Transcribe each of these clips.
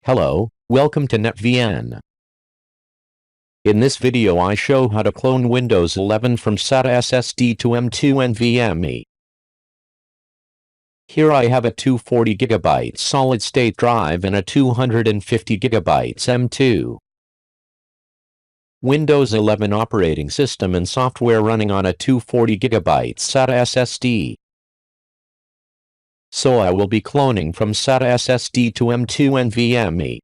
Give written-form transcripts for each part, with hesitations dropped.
Hello, welcome to NetVN. In this video I show how to clone Windows 11 from SATA SSD to M2 NVMe. Here I have a 240GB solid-state drive and a 250GB M2 Windows 11 operating system and software running on a 240GB SATA SSD. So I will be cloning from SATA SSD to M2 NVMe.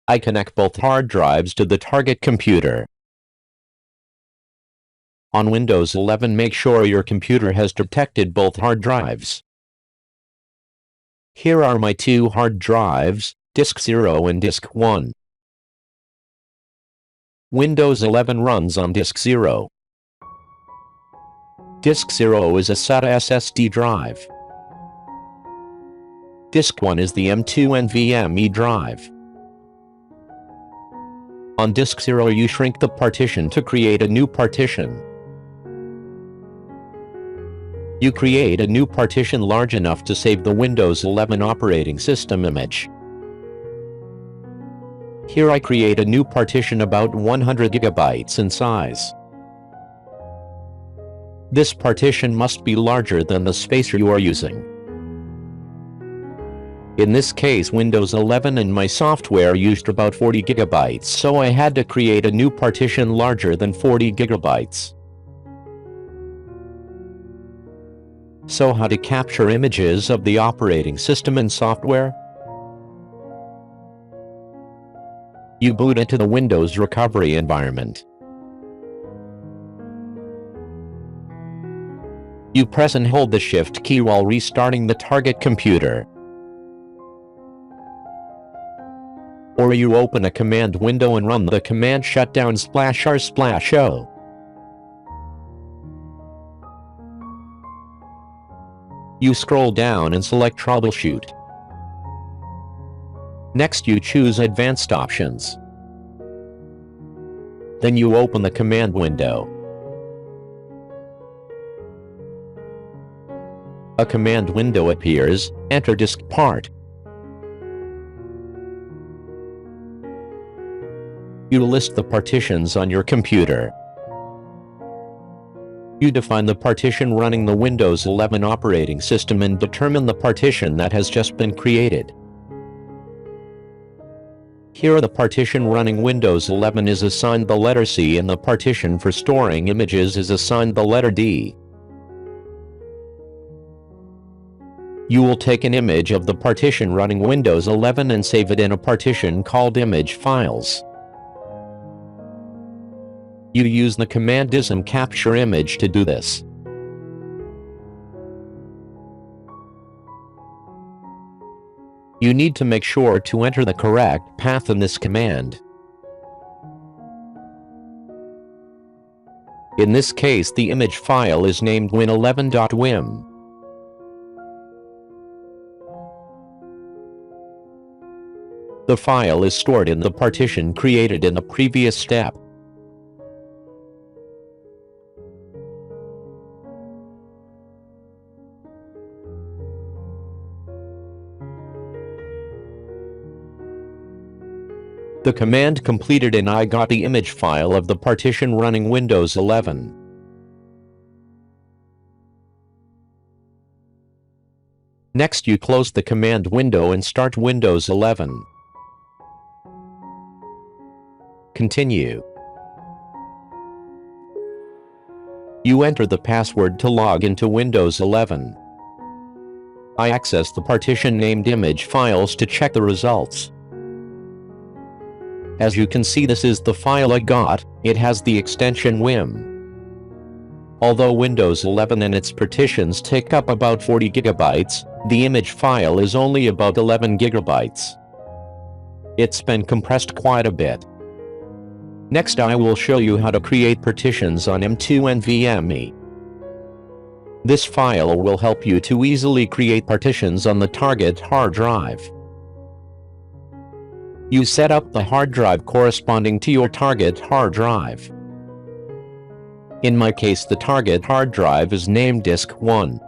I connect both hard drives to the target computer. On Windows 11, make sure your computer has detected both hard drives. Here are my two hard drives, Disk 0 and Disk 1. Windows 11 runs on Disk 0. Disk 0 is a SATA SSD drive. Disk 1 is the M2 NVMe drive. On Disk 0 you shrink the partition to create a new partition. You create a new partition large enough to save the Windows 11 operating system image. Here I create a new partition about 100 GB in size. This partition must be larger than the space you are using. In this case, Windows 11 and my software used about 40 GB, so I had to create a new partition larger than 40 GB. So how to capture images of the operating system and software? You boot into the Windows recovery environment. You press and hold the Shift key while restarting the target computer. Or you open a command window and run the command shutdown /r/o. You scroll down and select Troubleshoot. Next you choose Advanced Options. Then you open the command window. A command window appears. Enter disk part. You list the partitions on your computer. You define the partition running the Windows 11 operating system and determine the partition that has just been created. Here the partition running Windows 11 is assigned the letter C and the partition for storing images is assigned the letter D. You will take an image of the partition running Windows 11 and save it in a partition called Image Files. You use the command dism capture image to do this. You need to make sure to enter the correct path in this command. In this case, the image file is named win11.wim. The file is stored in the partition created in the previous step. The command completed and I got the image file of the partition running Windows 11. Next you close the command window and start Windows 11. Continue. You enter the password to log into Windows 11. I access the partition named Image Files to check the results. As you can see, this is the file I got. It has the extension WIM. Although Windows 11 and its partitions take up about 40 GB, the image file is only about 11 GB. It's been compressed quite a bit. Next I will show you how to create partitions on M2 NVMe. This file will help you to easily create partitions on the target hard drive. You set up the hard drive corresponding to your target hard drive. In my case, the target hard drive is named Disk 1.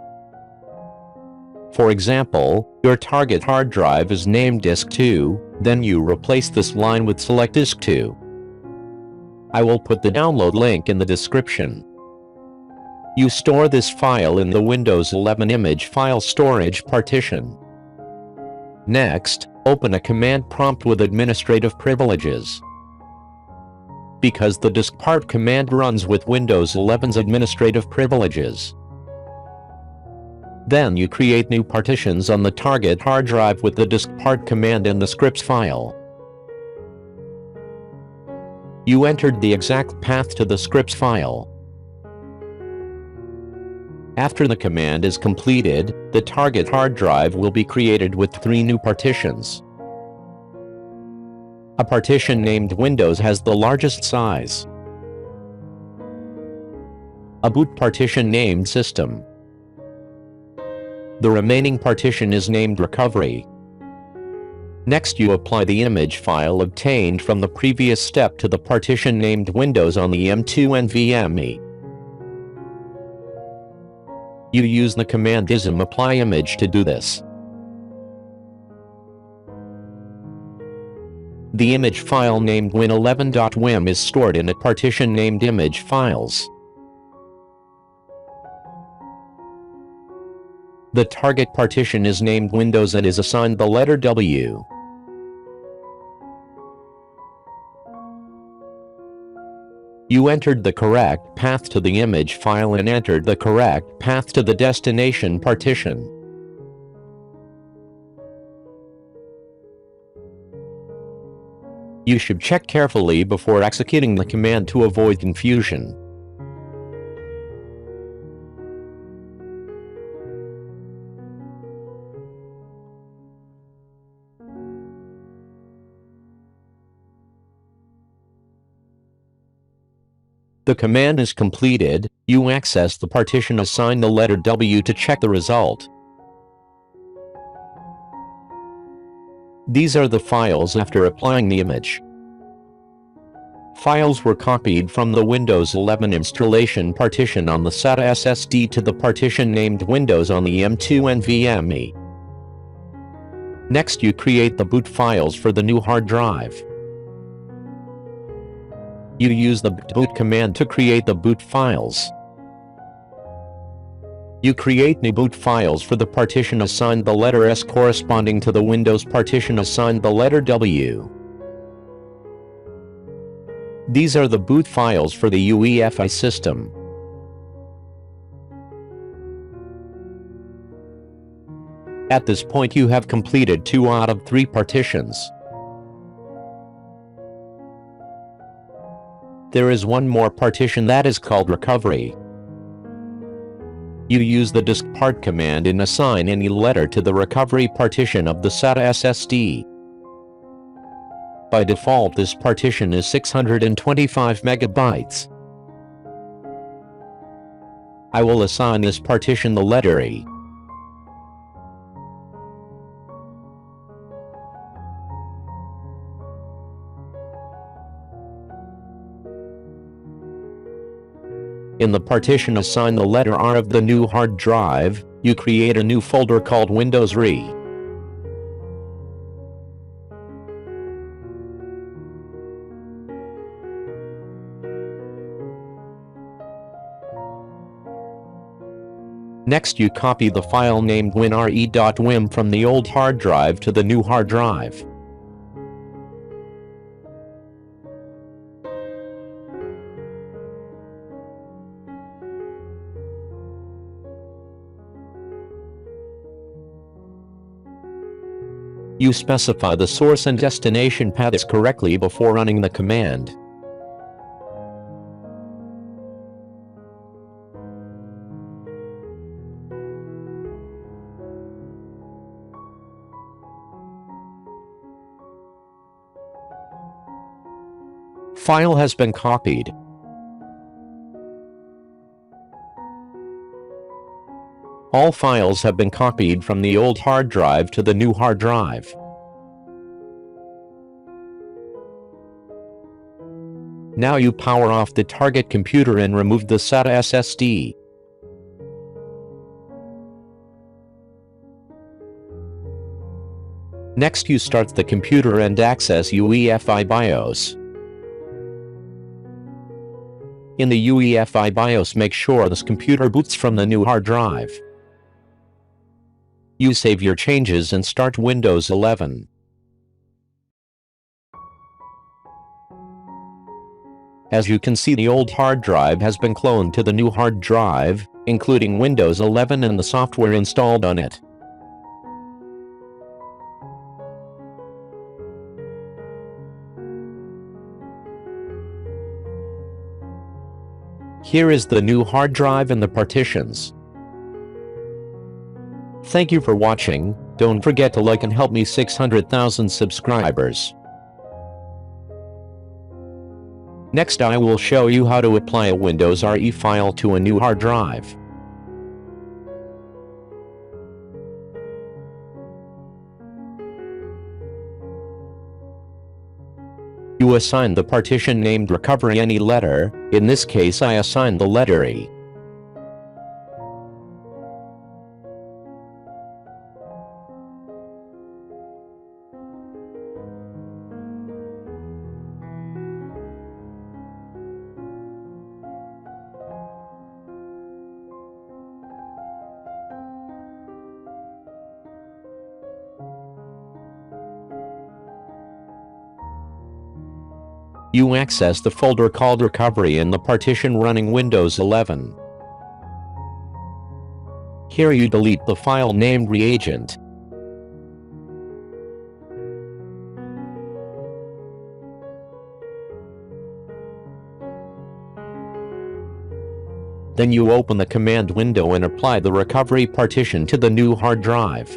For example, Your target hard drive is named Disk 2, then you replace this line with Select Disk 2. I will put the download link in the description. You store this file in the Windows 11 image file storage partition. Next, open a command prompt with administrative privileges. Because the diskpart command runs with Windows 11's administrative privileges. Then you create new partitions on the target hard drive with the diskpart command in the scripts file. You entered the exact path to the scripts file. After the command is completed, the target hard drive will be created with 3 new partitions. A partition named Windows has the largest size. A boot partition named System. The remaining partition is named Recovery. Next you apply the image file obtained from the previous step to the partition named Windows on the M2 NVMe. You use the command ism apply image to do this. The image file named win11.wim is stored in a partition named image files. The target partition is named Windows and is assigned the letter W. You entered the correct path to the image file and entered the correct path to the destination partition. You should check carefully before executing the command to avoid confusion. The command is completed, you access the partition assign the letter W to check the result. These are the files after applying the image. Files were copied from the Windows 11 installation partition on the SATA SSD to the partition named Windows on the M2 NVMe. Next you create the boot files for the new hard drive. You use the boot command to create the boot files. You create new boot files for the partition assigned the letter S corresponding to the Windows partition assigned the letter W. These are the boot files for the UEFI system. At this point you have completed 2 out of 3 partitions. There is one more partition that is called Recovery. You use the diskpart command and assign any letter to the recovery partition of the SATA SSD. By default this partition is 625 megabytes. I will assign this partition the letter E. In the partition assign the letter R of the new hard drive, you create a new folder called Windows RE. Next you copy the file named winre.wim from the old hard drive to the new hard drive. You specify the source and destination paths correctly before running the command. File has been copied. All files have been copied from the old hard drive to the new hard drive. Now you power off the target computer and remove the SATA SSD. Next, you start the computer and access UEFI BIOS. In the UEFI BIOS, make sure this computer boots from the new hard drive. You save your changes and start Windows 11. As you can see, the old hard drive has been cloned to the new hard drive, including Windows 11 and the software installed on it. Here is the new hard drive and the partitions. Thank you for watching. Don't forget to like and help me 600,000 subscribers. Next, I will show you how to apply a Windows RE file to a new hard drive. You assign the partition named recovery any letter. In this case, I assign the letter E. You access the folder called Recovery in the partition running Windows 11. Here you delete the file named Reagent. Then you open the command window and apply the recovery partition to the new hard drive.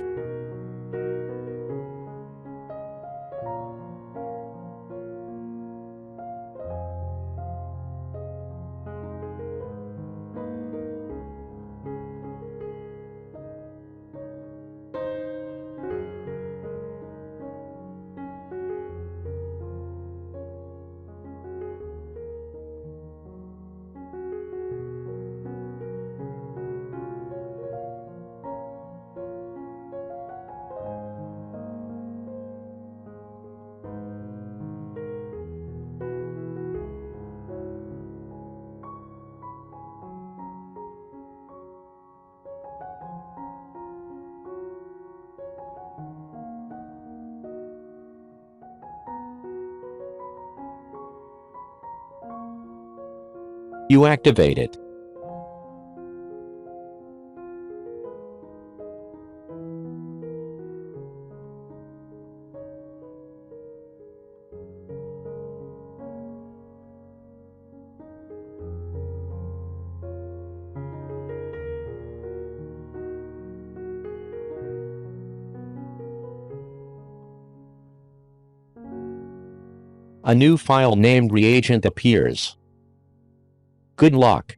You activate it. A new file named Reagent appears. Good luck.